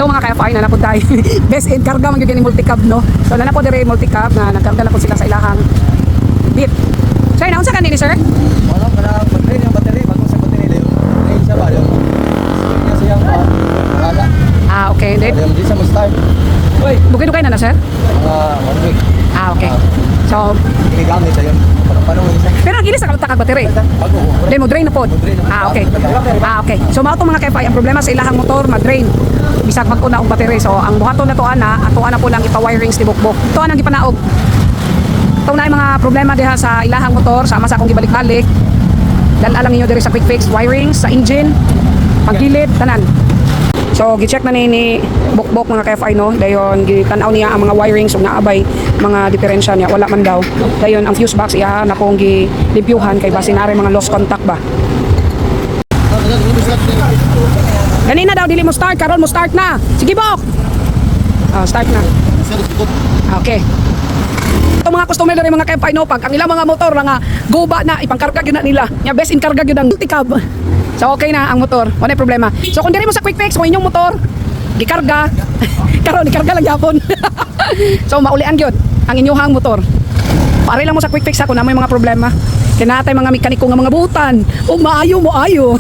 mga ka-FI na napod tayo. Best in karga man gyud ni multicab no. So na napod dire multicab na nagkarga na po sila sa ilahang bit. Sir, naunsa kanini sir? Wala ka na mag-drain yung battery bago sa battery yung drain siya ba yung kasi yung wala. Ah, okay. Yung di sa start. Oy, Bukid kayo na sir? 1 week. Ah, okay. So, Ginagamit na yun. Parang isa. pero ang ilis sa kaltakag battery. Bago. Then mo drain na pod. Ah, okay. Ah, okay. So mao to mga ka-FI, ang problema sa ilahang motor, ma-drain. Bisag magkuna og battery. So ang buhaton na to ana, ato ana po lang ipa-wirings tibok-bok. Ito anang gipanaog. Ito na yung mga problema diha sa ilahang motor, sama sa akong gibalik-balik. Dala lang ninyo diri sa quick fix wirings sa engine, paggilid tanan. So gi-check na ni bok-bok mga ka-FI no. Dayon gitanaw niya ang mga wirings ug naabay mga diferensya niya, wala man daw. Dayon ang fuse box iya na pong gilimpyuhan kay basin are mga lost contact ba. Ganina daw dili mo start, karon mo start na. Sige bok. Start na. Okay. Ito mga customer rin mga ka-FI no, pag ang ilang mga motor nga guba na ipangkarga gyud na nila. Nya best in karga gyud ang multicab. So okay na ang motor, wala problema. So kung diri mo sa quick fix mo inyong motor gikarga, karon ikarga lang gyapon. So maulian gyud ang inyong motor. Pare lang mo sa quick fix kung na may mga problema. Kinatay mga mekaniko nga mga butan. O maayo mo ayo.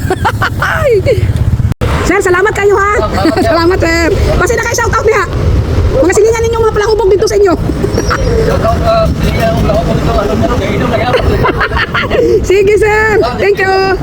Sir, salamat kayo ha. Salamat sir. Kasi na kayo shout out niya. Mga silingan ninyo mga palahubog dito sa inyo. Sige sir. Thank you.